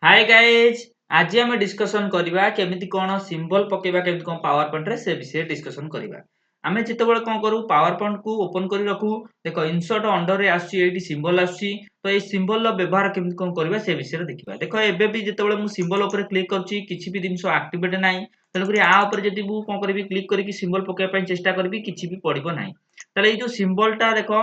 hi guys आज आम discussion करवा केमिति कौन सिंबल पकेबा केमिति कौन पावर पॉइंट रे से विषय डिस्कसन करवा आमे जितेबाला कौन करू पावर पॉइंट को ओपन कर रखू देख इंसर्ट अंडर रे आसी एटी सिंबल आसी तो ये सिंबल रो व्यवहार केमिति कौन करबा से विषय देखिबा देखो एबे भी जितेबाला मु सिंबल ऊपर क्लिक करची किछि भी जिंस एक्टिवेट नाही तेणु करी आ ऊपर जदी मु कौन करबी क्लिक करके सिंबल पकेबा पई चेष्टा करबी किछि भी पड़िबो नाही ताले ये जो सिंबलटा देखो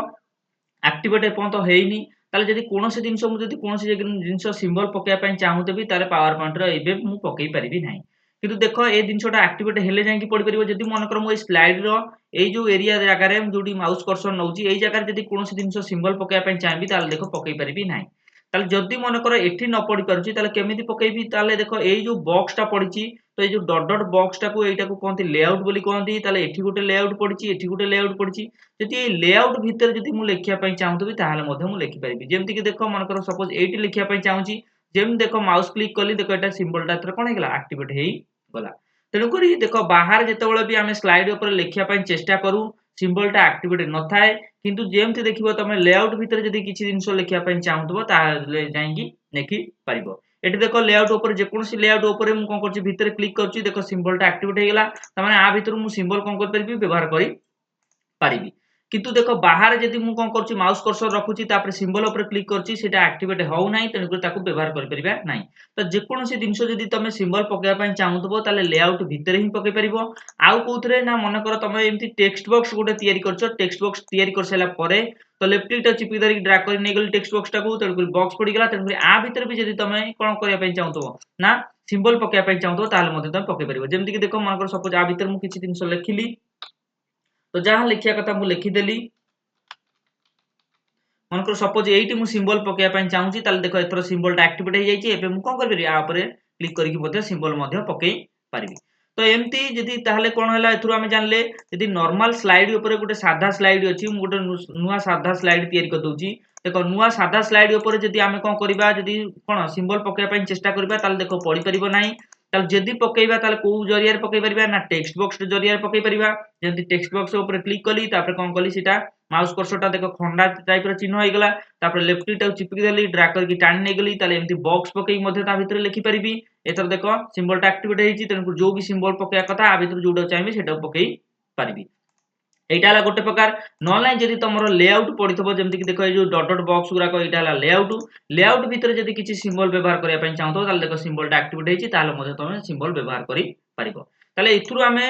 एक्टिवेट एपर्यंत हेनी ताले जदि कोनोसी जिंस मु जदि कोनोसी जिंस सिंबल पकेया पई चाहूतबी ताले पावर पॉइंट रो एबे मु पकेई परिबी नाही किंतु देखो ए जिंसटा एक्टिवेट हेले जाय कि पड़ी परिबो जदि मन कर मु ए स्लाइड रो ए जो एरिया जगह रे जोडी माउस कर्सर नउची ए जगह रे जदि कोनोसी जिंस सिंबल पकेया पई चाहबी ताले देखो पकेई परिबी नाही ताले जदि मन कर एठी न पड़ी पारुची ताले केमिति पकेइबी ताले देखो ए जो बॉक्सटा पड़ीची तो ये जो डॉट डॉट बॉक्स टाको एटा को कहंती लेआउट बोली कहंती ताले एठी गोटे लेआउट पड़ीची एठी गोटे लेआउट पड़ीची जदि ए लेआउट भितर जदि मु लेखिया पई चाहूतबी ताहाले मध्ये मु लेखि परिबी जेमति कि देखो मन कर सपोज एठी लेखिया पई चाहूची जेम देखो माउस क्लिक कली देखो एटा सिंबलटा एथर कोन हेगला एक्टिवेट हेई गला तेणु करी देखो बाहर जेतेबेले भी आमे स्लाइड ऊपर लेखिया पई चेष्टा करू सिंबलटा एक्टिवेट न थाए किंतु जेमति देखिबो तमे लेआउट भितर जदि किछि जिंस लेखिया पई चाहूतबो ताहाले जाईकी लेखि परिबो एठी देखो लेआउट ऊपर जे कोनोसी लेआउट ऊपर मु कोन करछि भितर क्लिक करछि देखो सिंबलटा एक्टिवेट हेगला त माने आ भितर मु सिंबल कोन कर परिबी व्यवहार करी पारिबी किंतु देखो बाहर जदि मु कोन करछि माउस कर्सर रखुछि तापर सिंबल ऊपर क्लिक करछि सेटा एक्टिवेट होउ नाही तेणु कर ताकू व्यवहार करि परिबा नाही तो जे कोनोसी जिंस जदि तमे सिंबल पकेया पई चाहूतबो ताले लेआउट भितर ही पके परिबो आउ कोउथरे ना मन कर तमे एमति टेक्स्ट बॉक्स गोटे तयारी करछो टेक्स्ट बॉक्स तयारी कर सला परे तो लेफ्ट क्लिक चिपी धरि ड्रैग कर नै गेल टेक्स्ट बॉक्स टाकू तेणु कर बॉक्स पड़ी गेला तेणु कर आ भितर भी जदि तमे कोन करिया पई चाहूतबो ना सिंबल पकेया पई चाहूतबो ताले मध्ये तमे पके परिबो जेमति कि देखो मन कर सपोज आ भितर मु किछि जिंस लेखिली तो जहाँ लिखिया कथा मु लिखिदेली मनकर सपोज एइटी मु सिंबल पकेया पई चाहूची ताले देखो एथरो सिंबलटा एक्टिवेट हे जाईची एबे मु कोन करबी आ ऊपर क्लिक करके मध्ये सिंबल मध्ये पकेई पारिबी तो एमती जदि ताहले कोन हला एथरो आमे जानले जदि नॉर्मल स्लाइड ऊपर गोटे साधा स्लाइड अछि मु गोटे नुवा साधा स्लाइड तयारी कर दउची देखो नुवा साधा स्लाइड ऊपर जदि आमे कोन करबा जदि कोन सिंबल पकेया पई चेष्टा करबा ताले देखो पड़ी परिबो नाही ताले जदि पकेइबा ताले को जरिया रे पकेइ परिबा ना टेक्स्ट बॉक्स जरिया रे पकेइ परिबा जेंति टेक्स्ट बॉक्स ऊपर क्लिक कली तापर कोन कली सीटा माउस कर्सरटा देखो खंडा टाइप रो चिन्ह होई गेला तापर लेफ्ट क्लिक टाउ चिपकी देली ड्रैग करके टाणी नै गेली ताले एमती बॉक्स पकेई मध्ये ता भितर लिखि परिबी एथर देखो सिंबलटा एक्टिवेट हेची तेनु जो भी सिंबल पकेया कथा आ भितर जोडा चाहबे सेटा पकेई पारिबी एटा हला गोटे प्रकार नॉन जदि तमरो लेआउट पडिथबो जेमति कि देखो ए जो डॉट डॉट बॉक्स गुरा को एटा हला लेआउट भितर जदि किछि सिंबल व्यवहार करिया पई चाहतो ताले देखो सिंबलटा एक्टिवेट हेची ताले मध्ये तमे सिंबल व्यवहार करि पारिबो ताले इथुरु आमे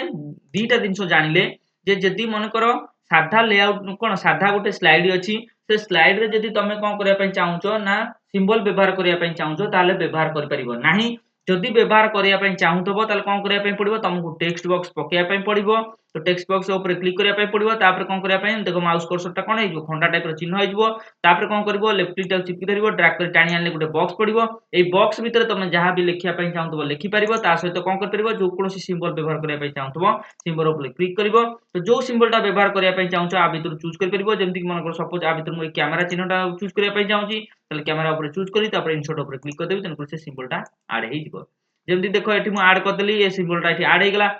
दीटा दिनसो जानिले जे जदि मन करो साधा लेआउट कोन साधा गोटे स्लाइड अछि से स्लाइड रे जदि तमे कोन करिया पई चाहूचो ना सिंबल व्यवहार करिया पई चाहूचो ताले व्यवहार करि परिबो नाही जदि व्यवहार करिया पई चाहूतबो ताले कोन करिया पई पडिबो तमको टेक्स्ट बॉक्स पकेया पई पडिबो तो टेक्स्ट बॉक्स ऊपर क्लिक करिया पई पडिबो तापर कोन करिया पई देखो माउस कर्सरटा कोन हेजो खंडा टाइप रो चिन्ह हेजबो तापर कोन करबो लेफ्ट क्लिक टाउ चिपकी धरिबो ड्रैग कर टाणी आनले गोटे बॉक्स पडिबो एई बॉक्स भितर तमे जहां भी लिखिया पई चाहूतबो लिखि परिबो ता सहित कोन कर परिबो जो कोनोसी सिंबल व्यवहार करिया पई चाहूतबो सिंबल ऊपर क्लिक करिबो तो जो सिंबलटा व्यवहार करिया पई चाहूचो आ भितर चूज कर परिबो जेमति कि मन कर सपोज आ भितर मु कैमरा चिन्हटा चूज करिया पई चाहूची ताले कैमरा ऊपर चूज करी तापर इंसर्ट ऊपर क्लिक कर देबी तन से सिंबलटा ऐड हेई जिवो जेमति देखो एठी मु ऐड कर देली ए सिंबलटा एठी ऐड हे गेला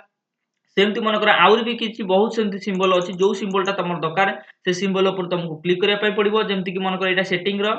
सेमती मन कर आउर भी किछि बहुत सेमती सिंबल अछि जो सिंबलटा तमर दरकार से सिंबल ऊपर तुमको क्लिक करिया पई पडिबो जेमति कि मन कर एटा सेटिंग रो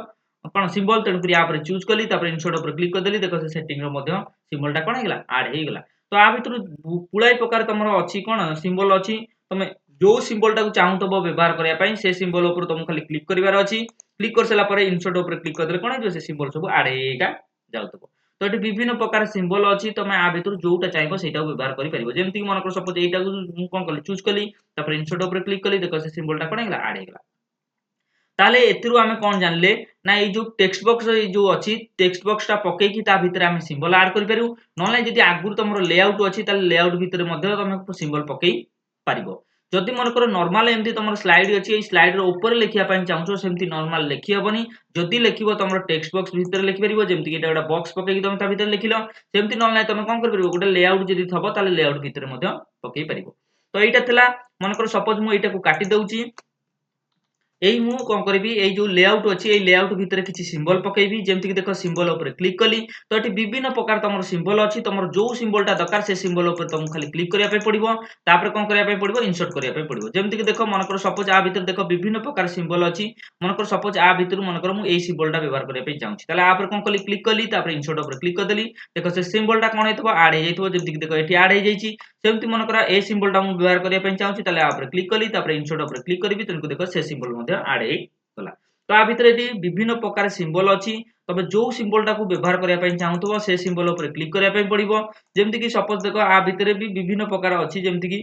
कोन सिंबल तेन करी पर चूज कली तापर इंसर्ट ऊपर क्लिक कर देली देखो से सेटिंग रो मध्ये सिंबलटा कोन हे गेला ऐड हे गेला तो आ भितर पुळाई प्रकार तमर अछि कोन सिंबल अछि तमे जो सिंबलटा को चाहूतबो व्यवहार करिया पई से सिंबल ऊपर तुमको खाली क्लिक करिवार अछि क्लिक कर सला परे इंसर्ट ऊपर क्लिक कर देले कोन हे से सिंबल सब ऐड हेगा जाउतबो तो एटी विभिन्न प्रकार सिंबल अछि तमे आ भितर जोटा चाहबो सेटा व्यवहार करि परिबो जेमति कि मन कर सपोज एटा को मु कोन कली चूज कली तापर इंसर्ट ऊपर क्लिक कली देखो से सिंबलटा कोन हेगला ऐड हेगला ताले एथिरु आमे कोन जानले ना ए जो टेक्स्ट बॉक्स ए जो अछि टेक्स्ट बॉक्स ता पके कि ता भितर आमे सिंबल ऐड करि परिउ नले जदि आगुर तमरो लेआउट अछि ताले लेआउट भितर मध्ये तमे सिंबल पकेई पारिबो जदि मन कर नॉर्मल एमती तमरो स्लाइड अछि ए स्लाइड रो ऊपर लिखिया पई चाहूचो सेमती नॉर्मल लिखि हबनी जदि लिखिबो तमरो टेक्स्ट बॉक्स भितर लिखि परिबो जेमति कि एटा गोटा बॉक्स पकेई कि तमे ता भितर लिखिलो सेमती नले तमे कोन कर परिबो गोटे लेआउट जदि थबो ताले लेआउट भितर मध्ये पकेई परिबो तो एटा थिला मन कर सपोज मु एटा को काटि दउची एई मु कोन करबी एई जो लेआउट अछि एई लेआउट भितरे किछि सिंबल पकेबी जेमति कि देखो सिंबल ऊपर क्लिक कली तो एठी विभिन्न प्रकार तमर सिंबल अछि तमर जो सिंबलटा दरकार से सिंबल ऊपर तुम खाली क्लिक करिया पे पड़िबो तापर कोन करिया पे पड़िबो इंसर्ट करिया पे पड़िबो जेमति कि देखो मनकर सपोज आ भितर देखो विभिन्न प्रकार सिंबल अछि मनकर सपोज आ भितर मनकर मु एई सिंबलटा व्यवहार करिया पे चाहूछि ताले आ पर कोन कली क्लिक कली तापर इंसर्ट ऊपर क्लिक कर देली देखो से सिंबलटा कोन हेतबो ऐड हे जइतबो जेमति कि देखो एठी ऐड हे जाइछि सेमति मनकर ए सिंबलटा मु व्यवहार करिया पे चाहूछि ताले आ पर क्लिक कली तापर इंसर्ट ऊपर क्लिक करबी तनको देखो से सिंबल मध्ये ऐड हे गला तो आ भितर एटी विभिन्न प्रकार सिंबल अछि तबे जो सिंबलटा को व्यवहार करिया पे चाहूतबो से सिंबल ऊपर क्लिक करिया पे पड़िबो जेमति कि सपोज देखो आ भितर भी विभिन्न प्रकार अछि जेमति कि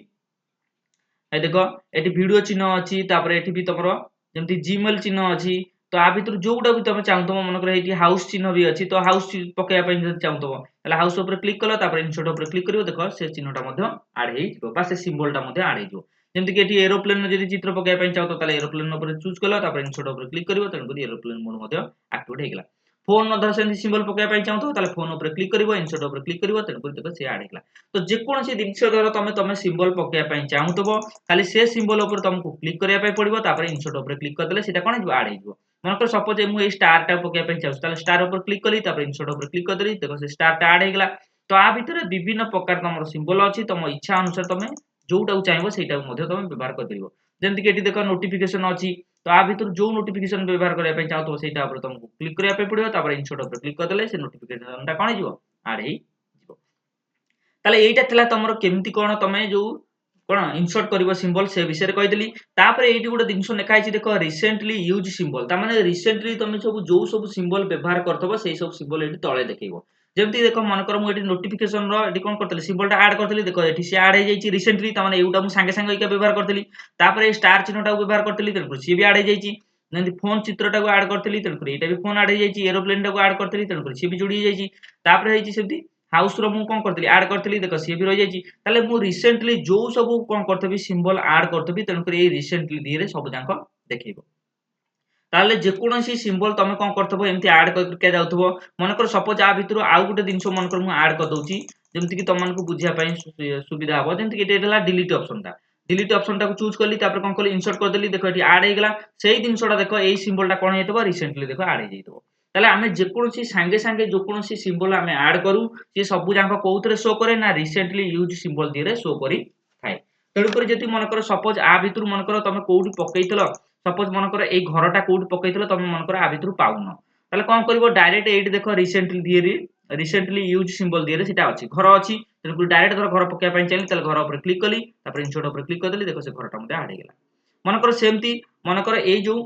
ए देखो एटी वीडियो चिन्ह अछि तापर एटी भी तमरो जेमति जीमेल चिन्ह अछि तो आ भितर जोउटा भी तमे चाहूतबो मन कर एटी हाउस चिन्ह भी अछि तो हाउस पकेया पे जदि चाहूतबो ताले हाउस ऊपर क्लिक कलो तापर इंसर्ट ऊपर क्लिक करिवो देखो से चिन्हटा मध्ये ऐड हे जिवो बा से सिंबलटा मध्ये ऐड हे जिवो जेमति कि एटी एरोप्लेन जदि चित्र पकेया पे चाहूतो ताले एरोप्लेन ऊपर चूज कलो तापर इंसर्ट ऊपर क्लिक करिवो तन करी एरोप्लेन मोड मध्ये एक्टिवेट हे गेला फोन मध्ये सेमति सिंबल पकेया पे चाहूतो ताले फोन ऊपर क्लिक करिवो इंसर्ट ऊपर क्लिक करिवो तन करी देखो से ऐड हे गेला तो जे कोनोसी जिंस धर तमे सिंबल पकेया पे चाहूतबो खाली से सिंबल ऊपर तुमको क्लिक करिया पे पड़िबो तापर इंसर्ट ऊपर क्लिक कर देले सेटा कोन जिवो ऐड हे जिवो मनकर सपोज मु ए स्टार टा पकेया पे चाहूछि ताले स्टार ऊपर क्लिक कली तापर इंसर्ट ऊपर क्लिक कर देली देखो से स्टार टा ऐड हे गेला तो आ भितर विभिन्न प्रकार तमर सिंबल अछि तम इच्छा अनुसार तमे जोउटा चाहबो सेटा मध्ये तमे व्यवहार कर परिबो जेमति कि एटी देखो नोटिफिकेशन अछि तो आ भितर जो नोटिफिकेशन व्यवहार करिया पे चाहतो सेटा ऊपर तुमको क्लिक करिया पे पड़िबो तापर इंसर्ट ऊपर क्लिक कर देले से नोटिफिकेशन टा कोन जिवो ऐड हे जिवो ताले एइटा थिला तमरो केमति कोन तमे जो कोन इंसर्ट करिवो सिंबल से विषय कहि देली तापर एइटी गुडे दिनसो लेखा आइछि देखो रिसेंटली यूज सिंबल ता माने रिसेंटली तमे सब जो सब सिंबल व्यवहार करथबो सेही सब सिंबल एटी तळे देखैबो जेमति देखो मन कर मु एटी नोटिफिकेशन रो एटी कोन करथले सिंबल टा ऐड करथली देखो एटी से ऐड हे जाइछि रिसेंटली ता माने एउटा मु संगे संगे एका व्यवहार करथली तापर ए स्टार चिन्हटा व्यवहार करथली तेन सी भी ऐड हे जाइछि जेमति फोन चित्रटा को ऐड करथली तेन एटा भी फोन ऐड हे जाइछि एरोप्लेन टा को ऐड करथली तेन सी भी जोडी हे जाइछि तापर हेछि सेमति हाउस रो मु कोन करथली ऐड करथली देखो सी भी रहि जाइछि ताले मु रिसेंटली जो सब कोन करथबी सिंबल ऐड करथबी तेन ए रिसेंटली दिरे सब जांक देखैबो ताले जे कोनोसी सिंबल तमे कोन करथबो एमति ऐड करके जाउथबो मनकर सपोज आ भितरु आउ गुटे दिनसो मनकर मु ऐड कर दउची जेमति कि तम मानको बुझिया पई सुविधा हबो जेमति कि एटा डिलीट ऑप्शन टा को चूज करली तापर कोन करली इंसर्ट कर देली देखो एठी ऐड हे गेला सेही दिनसोटा देखो एई सिंबल टा कोन हेतबो रिसेंटली देखो ऐड हे जइतबो ताले आमे जे कोनोसी संगे संगे जो कोनोसी सिंबल आमे ऐड करू से सब जांक कोउतरे शो करे ना रिसेंटली यूज सिंबल दिरे शो करी थाए तेणु करी जति मनकर सपोज आ भितरु मनकर तमे कोउठी पकेइतलो सपोज मनकर एई घरटा कोउठी पकेइतलो तमे मनकर आ भितरु पाउनो ताले कोन करबो डायरेक्ट एइठी देखो रिसेंटली यूज सिंबल दिरे सेटा अछि घर अछि तेणु करी डायरेक्ट धर घर पकेया पई चाइली ताले घर ऊपर क्लिक कली तापर इंसर्ट ऊपर क्लिक कर देली देखो से घरटा मध्ये ऐड हे गेला मनकर सेमति मनकर एई जो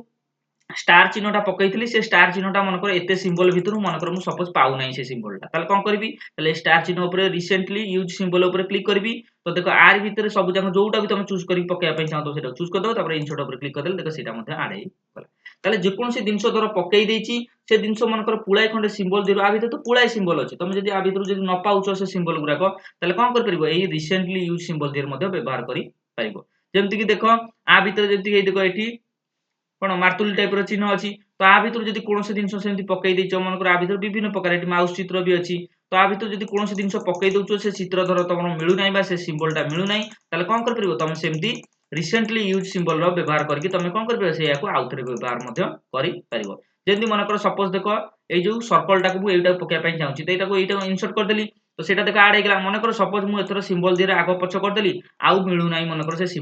स्टार चिन्हटा पकेइतली से स्टार चिन्हटा मनकर एते सिंबल भितरु मनकर मु सपोज पाउ नै से सिंबलटा ताले कोन करबी ताले स्टार चिन्ह ऊपर रिसेंटली यूज सिंबल ऊपर क्लिक करबी तो देखो आर भितरे सब जाक जोउटा भी तुम चूज करी पकेया पई चाहतो सेटा चूज कर दो तापर इंसर्ट ऊपर क्लिक कर देले देखो सेटा मध्ये ऐड हे गला ताले जे कोनोसी दिनसो धर पकेइ देइची से दिनसो मनकर पुळाय खंडे सिंबल दिरो आ भितर तो पुळाय सिंबल अछि तुम जदि आ भितर जदि न पाउछो से सिंबल गुराको ताले कोन कर परिबो एई रिसेंटली यूज सिंबल दिर मध्ये व्यवहार करी पाइबो जेमति कि देखो आ भितर जेमति कि देखो एठी कोन मार्तुल टाइप रो चिन्ह अछि तो आ भितर जदि कोनोसी दिनसो सेमति पकेइ देइछो मनकर आ भितर विभिन्न प्रकार एठी माउस चित्र भी अछि तो आ भितर जदि कोनोसी दिनसो पकेइ दउछो से चित्र धर तमरो मिलु नै बा से सिंबलटा मिलु नै ताले कोन कर परिबो तमे सेमति रिसेंटली यूज सिंबल रो व्यवहार करके तमे कोन कर परिबो से याको आउथरे व्यवहार मध्ये करि परिबो जेमति मनकर सपोज देखो ए जो सर्कल टाको मु एटा पकेया पई चाहूची तो एटा इंसर्ट कर देली तो सेटा देखो ऐड हे गेला मनकर सपोज मु एथरो सिंबल दिरे आगो पछ कर देली आउ मिलु नै मनकर से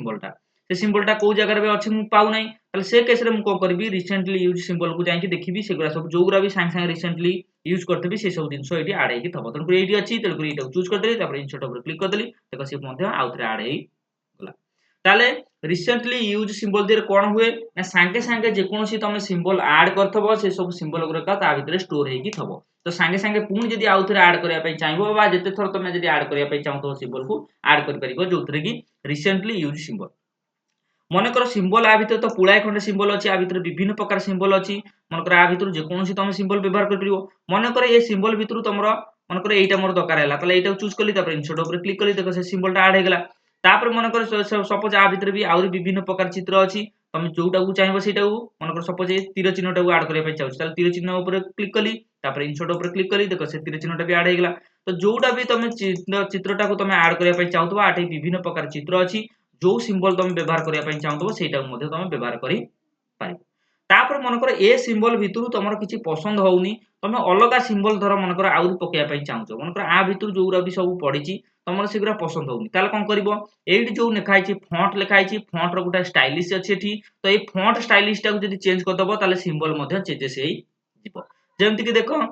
सिंबलटा को जगह रे अछि मु पाउ नै ताले से केस रे मु को करबी रिसेंटली यूज सिंबल को जाई कि देखिबी सेगुरा सब जोगुरा भी सांग सांग रिसेंटली यूज करथबी से सब दिनसो एठी ऐड हे कि थबो तन एठी अछि तेल को एटा चूज कर देली तापर इंसर्ट ऊपर क्लिक कर देली देखो से मध्ये आउथरे ऐड हे गला ताले रिसेंटली यूज सिंबल दिरे कोन हुए ना सांगे सांगे जे कोनोसी तमे सिंबल ऐड करथबो से सब सिंबल गुरा का ता भितरे स्टोर हे कि थबो तो सांगे सांगे पुणी जदि आउथरे ऐड करिया पई चाहबो बा जते थर तमे जदि ऐड करिया पई चाहतो सिंबल को ऐड कर परिबो जोथरे कि रिसेंटली यूज सिंबल मनकर सिंबल आ भितर तो पुळाय खंडे सिंबल अछि आ भितर विभिन्न प्रकार सिंबल अछि मनकर आ भितर जे कोनोसी तमे सिंबल व्यवहार कर परिबो मनकर ए सिंबल भितर तमरो मनकर एटा मोर दरकार हैला ताले एटा चूज करली तापर इंसर्ट ऊपर क्लिक करली देखो से सिंबलटा ऐड हे गेला तापर मनकर सपोज आ भितर भी आउरी विभिन्न प्रकार चित्र अछि तमे जोउटा को चाहबो सेटा को मनकर सपोज ए तीर चिन्हटा को ऐड करिया पई चाहछ ताले तीर चिन्ह ऊपर क्लिक करली तापर इंसर्ट ऊपर क्लिक करली देखो से तीर चिन्हटा भी ऐड हे गेला तो जोउटा भी तमे चित्रटा को तमे ऐड करिया पई चाहतो आटे विभिन्न प्रकार चित्र अछि जो सिंबल तुम व्यवहार करिया पई चाहतो सेटा मध्ये तुम व्यवहार करि पारिबो तापर मनकर ए सिंबल भितरु तमर किछि पसंद होउनी तमे अलगा सिंबल धर मनकर आउरी पकेया पई चाहूचो मनकर आ भितरु जोरा भी सब पडिछि तमर सिगरा पसंद होउनी ताले कोन करबो एइट जो लिखा आइछि फॉन्ट लिखा आइछि फॉन्ट रो गुटा स्टाइलिश अछि एठी तो ए फॉन्ट स्टाइलिश टाको जदि चेंज कर दबो ताले सिंबल मध्ये चेंजेस हेई जिवो जेमति कि देखो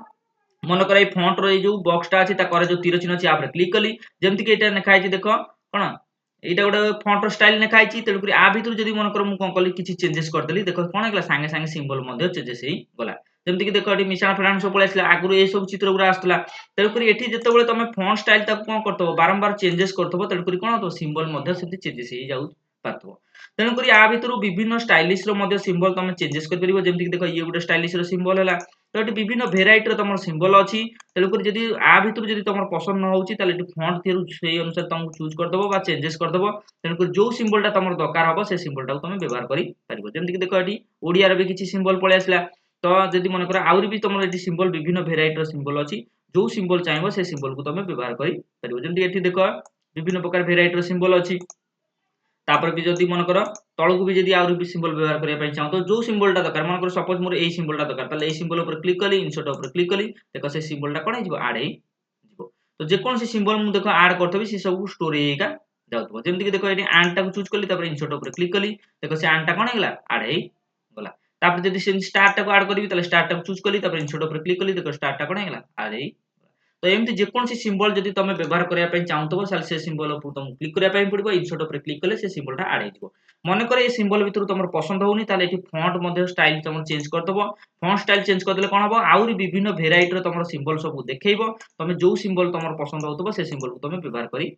मनकर ए फॉन्ट रो ए जो बॉक्सटा अछि ता करे जो तीर चिन्ह अछि आ पर क्लिक कली जेमति कि एटा लिखा आइछि देखो कोन एटा गोटे फॉन्ट रो स्टाइल लिखा आइछि तेलु करी आ भितरु जदि मनकर मु कोन कली किछि चेंजेस कर देली देखो कोन हेला संगे संगे सिंबल मध्ये चेंजेस हेई गला जेमति कि देखो एठी मिशाण फडाण सब पळे आसला आगुरु ए सब चित्र गुरा आस्तला तेलु करी एठी जते बेले तमे फॉन्ट स्टाइल ताको कोन करतबो बारंबार चेंजेस करतबो तेलु करी कोन तो सिंबल मध्ये सेति चेंजेस हेई जाउ पातबो तेणु करी आ भितरु विभिन्न स्टाइलिश रो मध्ये सिंबल तमे चेंजेस कर परिबो जेमति कि देखो ये गुटे स्टाइलिश रो सिंबल हैला तो एठी विभिन्न भेराइटी रो तमर सिंबल अछि तेणु करी जदि आ भितरु जदि तमर पसंद न होउची ताले एठी फॉन्ट थिरु सेही अनुसार तमको चूज कर दबो बा चेंजेस कर दबो तेणु करी जो सिंबलटा तमर दरकार हबो से सिंबलटा तमे व्यवहार करि परिबो जेमति कि देखो एठी ओडिया रो भी किछि सिंबल पळे आसला तो जदि मन कर आउरी भी तमर एठी सिंबल विभिन्न भेराइटी रो सिंबल अछि जो सिंबल चाहबो से सिंबल को तमे व्यवहार करि परिबो जेमति एठी देखो विभिन्न प्रकार भेराइटी रो सिंबल अछि तापर भी जदि मन कर तळकु भी जदि आउरी भी सिंबल व्यवहार करिया पई चाहो तो जो सिंबलटा दरकार मन कर सपोज मोर एई सिंबलटा दरकार ताले एई सिंबल ऊपर क्लिक कली इंसर्ट ऊपर क्लिक कली देखो से सिंबलटा कोन हिजबो ऐड हेई जिवो तो जे कोन से सिंबल मु देखो ऐड करथबी से सब स्टोर हेइका जाउथबो जेमति कि देखो एटी आन टाको चूज कली तापर इंसर्ट ऊपर क्लिक कली देखो से आन टा कोन हेला ऐड हेई गला तापर जदि से स्टार टाको ऐड करबी ताले स्टार टाको चूज कली तापर इंसर्ट ऊपर क्लिक कली देखो स्टार टा कोन हेला ऐड हेई तो एमती जेकोसी सिंबल जदि तमे व्यवहार करिया पई चाहतबो से सिंबल ऊपर तुम क्लिक करिया पई पड़िबो इंसर्ट ऊपर क्लिक कले से सिंबलटा ऐड हेजिवो मन करे ए सिंबल भितरु तमर पसंद होउनी ताले एठी फॉन्ट मध्ये स्टाइल तमर चेंज कर दबो फॉन्ट स्टाइल चेंज कर देले कोन हबो आउरी विभिन्न भेराइटी रो तमर सिंबल सब देखैबो तमे जो सिंबल तमर पसंद होतबो से सिंबल को तमे व्यवहार करि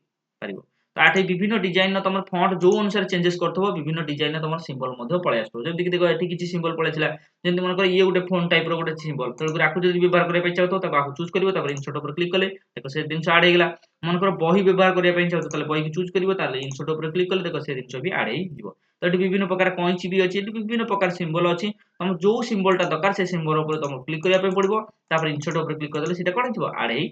परिबो तो आठे विभिन्न डिजाइन न तमर फॉन्ट जो अनुसार चेंजेस करथबो विभिन्न डिजाइन न तमर सिंबल मध्ये पळे आसतो जेमति कि देखो एठी किछि सिंबल पळेछिला जेमति मन कर ये गुटे फोन टाइप रो गुटे सिंबल तेणु कर आकु जदि व्यवहार करिया पई चाहतो ताको आकु चूज करिवो तापर इंसर्ट ऊपर क्लिक कले देखो से दिन ऐड हेगला मन कर बही व्यवहार करिया पई चाहतो ताले बही चूज करिवो ताले इंसर्ट ऊपर क्लिक कले देखो से दिन भी ऐड हेई जिवो तो एठी विभिन्न प्रकार कइंची भी अछि एठी विभिन्न प्रकार सिंबल अछि तम जो सिंबलटा दरकार से सिंबल ऊपर तम क्लिक करिया पई पड़िबो तापर इंसर्ट ऊपर क्लिक कर देले सेटा कोन जिवो ऐड हेई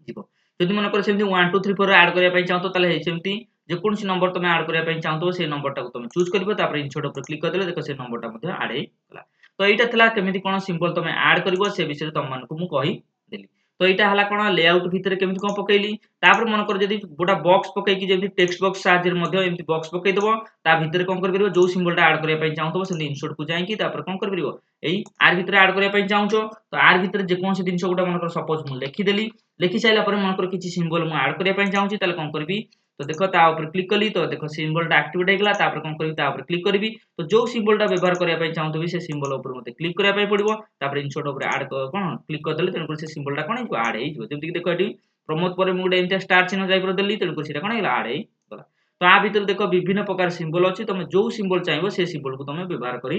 जिवो जदि मन कर सेमति 1 2 3 4 ऐड करिया पई चाहतो ताले सेमति जे कोनसी नंबर तमे ऐड करिया पई चाहतो से नंबरटा को तमे चूज करिवो तापर इंसर्ट ऊपर क्लिक कर देले देखो से नंबरटा मध्ये ऐड हेई गला तो एटा थला केमिति कोन सिंबल तमे ऐड करिवो से विषय तम मानको मु कहि देली तो एटा हला कोन लेआउट भितरे केमिति कोन पकेइली तापर मन कर जदि गोटा बॉक्स पकेइ कि जेमति टेक्स्ट बॉक्स साहाଯ୍य मध्ये एमति बॉक्स पकेइ दबो ता भितरे कोन कर परिबो जो सिंबलटा ऐड करिया पई चाहतो से इंसर्ट को जाई कि तापर कोन कर परिबो एई आर भितरे ऐड करिया पई चाहूचो तो आर भितरे जे कोनसी दिनस गोटा मन कर सपोज मु लिखि देली लिखि साइला पर मन कर किछि सिंबल मु ऐड करिया पई चाहूची ताले कोन करबी तो देखो ता ऊपर क्लिक कली तो देखो सिंबलटा एक्टिवेट हेगला तापर कोन करबी ता ऊपर क्लिक करबी तो जो सिंबलटा व्यवहार करिया पई चाहतो भी से सिंबल ऊपर मते क्लिक करिया पई पड़िबो तापर इंसर्ट ऊपर ऐड कोन क्लिक कर देले तेनु से सिंबलटा कोन हिजो ऐड हेइ जिवो जेमति कि देखो एठी प्रमोद पर मु एमते स्टार चिन्ह जाई पर देली तेनु सेटा कोन हेला ऐड हेइ गला तो आ भितर देखो विभिन्न प्रकार सिंबल अछि तमे जो सिंबल चाहिबो से सिंबल को तमे व्यवहार करि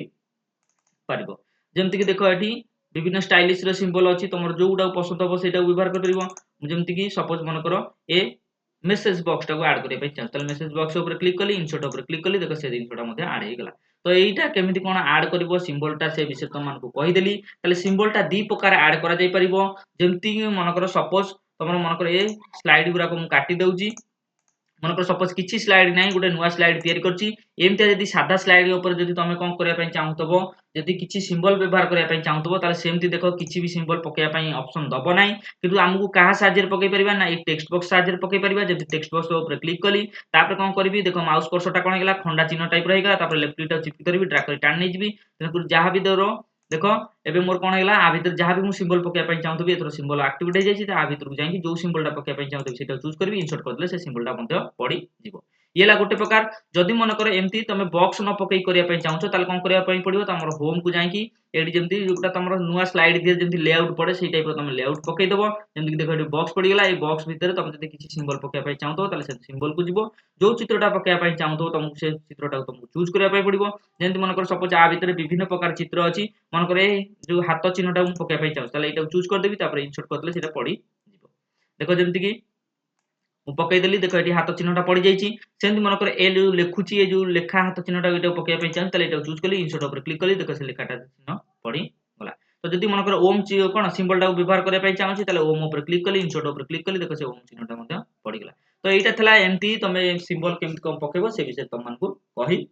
पारिबो जेमति कि देखो एठी विभिन्न स्टाइलिश रो सिंबल अछि तमर जोउडा पसंद हबो सेटा व्यवहार कर परिबो जेमति कि सपोज मन करो ए मेसेज बॉक्स टाको ऐड करिया पई चाहतो ताले मेसेज बॉक्स ऊपर क्लिक कली इंसर्ट ऊपर क्लिक कली देखो से दिनटा मध्ये ऐड हेइ गला तो एइटा केमिति कोन ऐड करिवो सिंबलटा से विषय तम मानको कहि देली ताले सिंबलटा दी प्रकार ऐड करा जाई परिबो जेमति कि मन करो सपोज तमर मन करो ए स्लाइड गुरा को मु काटी दउची मन कर सपोज किछि स्लाइड नाही गुटे नुवा स्लाइड तयारी करछि एमते जदि सादा स्लाइड ऊपर जदि तमे कोन करिया पई चाहतबो जदि किछि सिंबल व्यवहार करिया पई चाहतबो ताले सेमति देखो किछि भी सिंबल पकेया पई ऑप्शन दबो नाही किंतु हमकु काहा साहाଯ୍य पकेइ परिबा ना एक टेक्स्ट बॉक्स साहाଯ୍य पकेइ परिबा जदि टेक्स्ट बॉक्स ऊपर क्लिक कली तापर कोन करबी देखो माउस कर्सरटा कोन हेगला खंडा चिन्ह टाइप रहिगला तापर लेफ्ट क्लिक टा चिपकी करबी ड्रैग कर टान नै जिबी तेनु जहा भी दरो देखो एबे मोर कोन हेगला आ भितर जहा भी मु सिंबल पकेया पई चाहतबी एतरो सिंबल एक्टिवेट हे जायछि ता आ भितर जाई कि जो सिंबलटा पकेया पई चाहतबी सेटा चूज करबी इंसर्ट कर देले से सिंबलटा मध्ये पड़ी जिवो ये ला गोटे प्रकार जदि मन करे एमती तमे बॉक्स न पकेई करिया पई चाहछो ताले कोन करिया पई पड़िबो तमर होम को जाई कि एडी जेमती जोटा तमर नुवा स्लाइड दिए जेमती लेआउट पड़े सेही टाइप रो तमे लेआउट पकेई दबो जेमती देखो एडी बॉक्स पड़ी गेला ए बॉक्स भीतर तमे जदि किछि सिंबल पकेया पई चाहतो ताले से सिंबल को जिवो जो चित्रटा पकेया पई चाहतो तमको से चित्रटा को तमको चूज करिया पई पड़िबो जेमती मन कर सपोज आ भीतर विभिन्न प्रकार चित्र अछि मन करे जो हाथ चिन्हटा मु पकेया पई चाहतो ताले एटा चूज कर देबी तापर इंसर्ट कर देले सेटा पड़ी जिवो देखो जेमती कि मु पकेई देली देखो एटी हाथ चिन्हटा पड़ी जाईची सेमती मन कर ए जो लेखुची ए जो लेखा हाथ चिन्हटा एटा पकेया पई चाहतो ताले एटा चूज कली इंसर्ट ऊपर क्लिक कली देखो से लेखाटा चिन्ह पड़ी गला तो जदि मन कर ओम कोन सिंबलटा को व्यवहार करिया पई चाहछि ताले ओम ऊपर क्लिक कली इंसर्ट ऊपर क्लिक कली देखो से ओम चिन्हटा मध्ये पड़ी गेला तो एटा थला एमती तमे सिंबल केमती कम पकेबो से विषय तम मानकु कहि